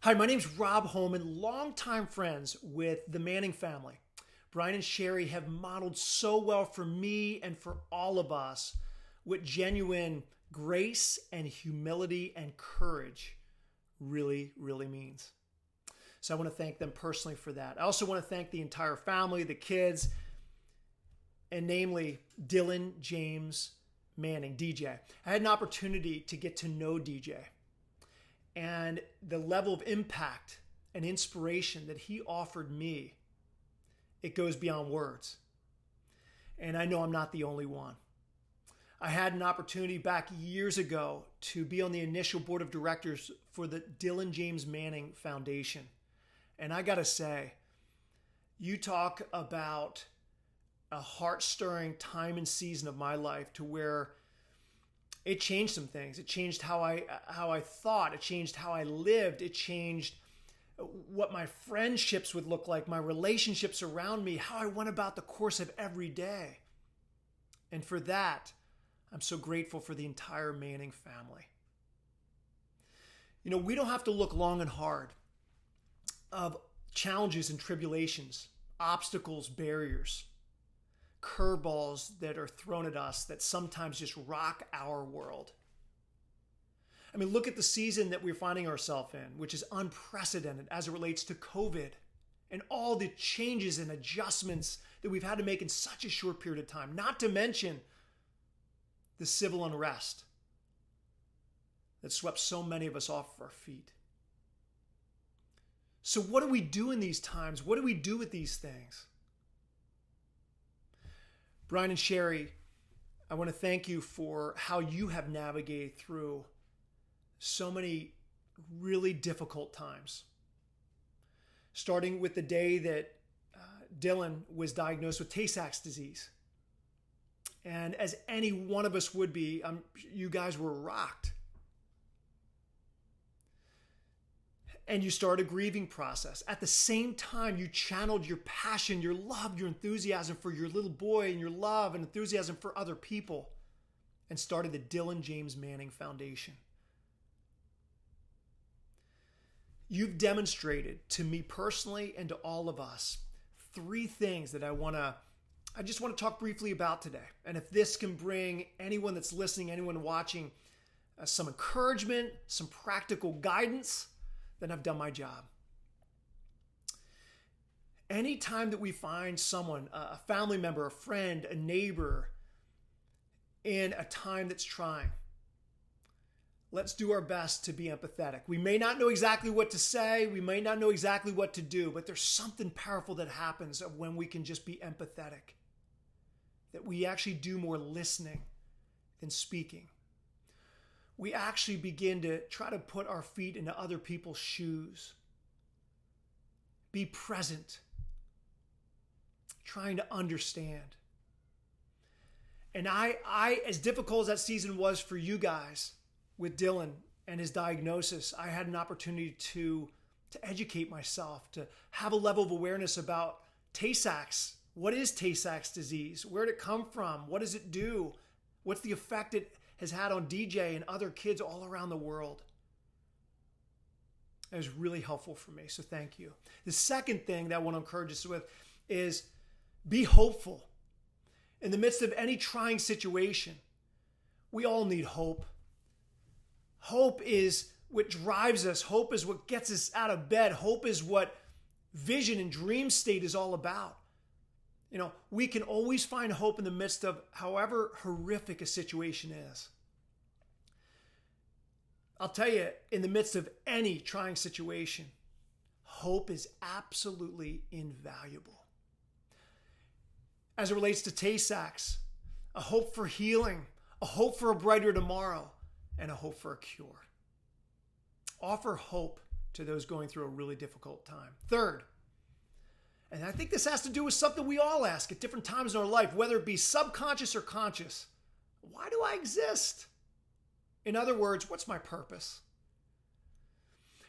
Hi, my name's Rob Holman, longtime friends with the Manning family. Brian and Sherry have modeled so well for me and for all of us what genuine grace and humility and courage really means. So I want to thank them personally for that. I also want to thank the entire family, the kids, and namely Dylan James Manning, DJ. I had an opportunity to get to know DJ. And the level of impact and inspiration that he offered me, it goes beyond words. And I know I'm not the only one. I had an opportunity back years ago to be on the initial board of directors for the Dylan James Manning Foundation. And I gotta say, you talk about a heart-stirring time and season of my life to where it changed some things. It changed how I thought. It changed how I lived. It changed what my friendships would look like, my relationships around me, how I went about the course of every day. And for that, I'm so grateful for the entire Manning family. You know, we don't have to look long and hard of challenges and tribulations, obstacles, barriers, curveballs that are thrown at us that sometimes just rock our world. I mean, look at the season that we're finding ourselves in, which is unprecedented as it relates to COVID and all the changes and adjustments that we've had to make in such a short period of time, not to mention the civil unrest that swept so many of us off of our feet. So what do we do in these times? What do we do with these things? Brian and Sherry, I want to thank you for how you have navigated through so many really difficult times. Starting with the day that Dylan was diagnosed with Tay-Sachs disease. And as any one of us would be, you guys were rocked. And you started a grieving process. At the same time, you channeled your passion, your love, your enthusiasm for your little boy and your love and enthusiasm for other people and started the Dylan James Manning Foundation. You've demonstrated to me personally and to all of us three things that I just want to talk briefly about today. And if this can bring anyone that's listening, anyone watching, some encouragement, some practical guidance, then I've done my job. Anytime that we find someone, a family member, a friend, a neighbor, in a time that's trying, let's do our best to be empathetic. We may not know exactly what to say, we may not know exactly what to do, but there's something powerful that happens when we can just be empathetic. That we actually do more listening than speaking. We actually begin to try to put our feet into other people's shoes. Be present. Trying to understand. And I, as difficult as that season was for you guys with Dylan and his diagnosis, I had an opportunity to educate myself, to have a level of awareness about Tay-Sachs. What is Tay-Sachs disease? Where did it come from? What does it do? What's the effect it has had on DJ and other kids all around the world? It was really helpful for me, so thank you. The second thing that I want to encourage us with is be hopeful. In the midst of any trying situation, we all need hope. Hope is what drives us. Hope is what gets us out of bed. Hope is what vision and dream state is all about. You know, we can always find hope in the midst of however horrific a situation is. I'll tell you, in the midst of any trying situation, hope is absolutely invaluable. As it relates to Tay-Sachs, a hope for healing, a hope for a brighter tomorrow, and a hope for a cure. Offer hope to those going through a really difficult time. Third, and I think this has to do with something we all ask at different times in our life, whether it be subconscious or conscious. Why do I exist? In other words, what's my purpose?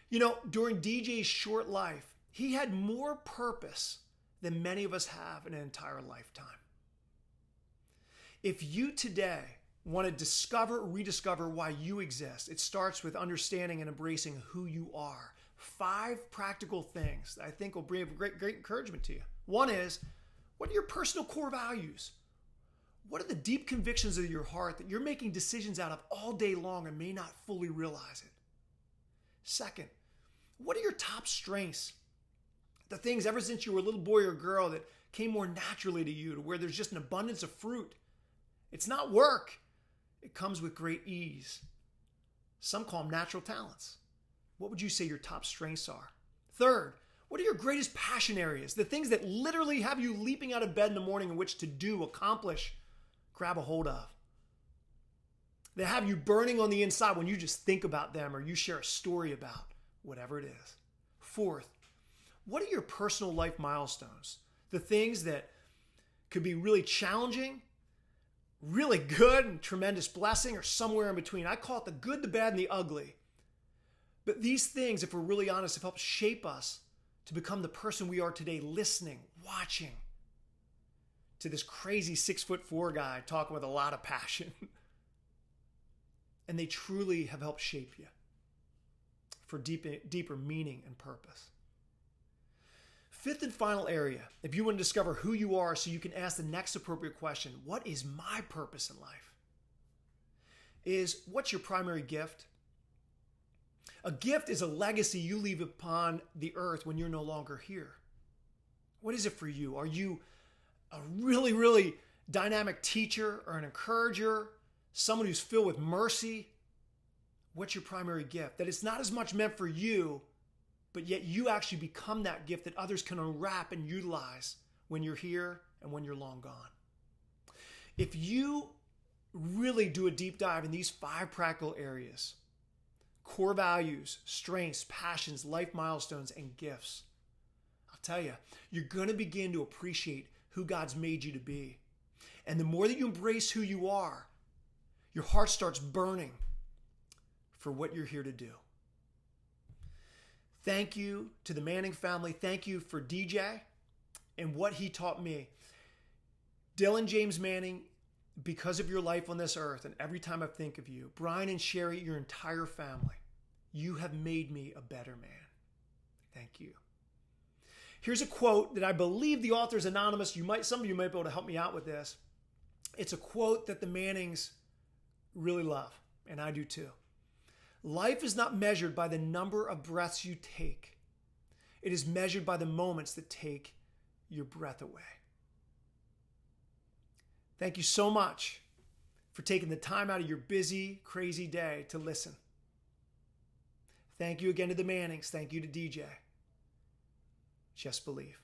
You know, during DJ's short life, he had more purpose than many of us have in an entire lifetime. If you today want to discover or rediscover why you exist, it starts with understanding and embracing who you are 5 practical things that I think will bring great encouragement to you. One is, what are your personal core values? What are the deep convictions of your heart that you're making decisions out of all day long and may not fully realize it? Second, what are your top strengths? The things ever since you were a little boy or girl that came more naturally to you, to where there's just an abundance of fruit. It's not work. It comes with great ease. Some call them natural talents. What would you say your top strengths are? Third, what are your greatest passion areas? The things that literally have you leaping out of bed in the morning in which to do, accomplish, grab a hold of. That have you burning on the inside when you just think about them or you share a story about whatever it is. Fourth, what are your personal life milestones? The things that could be really challenging, really good and tremendous blessing, or somewhere in between. I call it the good, the bad, and the ugly. But these things, if we're really honest, have helped shape us to become the person we are today, listening, watching to this crazy 6'4" guy talking with a lot of passion. And they truly have helped shape you for deeper meaning and purpose. Fifth and final area, if you want to discover who you are so you can ask the next appropriate question, what is my purpose in life? Is what's your primary gift? A gift is a legacy you leave upon the earth when you're no longer here. What is it for you? Are you a really, really dynamic teacher or an encourager? Someone who's filled with mercy? What's your primary gift? That it's not as much meant for you, but yet you actually become that gift that others can unwrap and utilize when you're here and when you're long gone. If you really do a deep dive in these 5 practical areas, core values, strengths, passions, life milestones, and gifts, I'll tell you, you're going to begin to appreciate who God's made you to be. And the more that you embrace who you are, your heart starts burning for what you're here to do. Thank you to the Manning family. Thank you for DJ and what he taught me. Dylan James Manning, because of your life on this earth, and every time I think of you, Brian and Sherry, your entire family, you have made me a better man. Thank you. Here's a quote that I believe the author is anonymous. Some of you might be able to help me out with this. It's a quote that the Mannings really love, and I do too. Life is not measured by the number of breaths you take. It is measured by the moments that take your breath away. Thank you so much for taking the time out of your busy, crazy day to listen. Thank you again to the Mannings. Thank you to DJ. Just believe.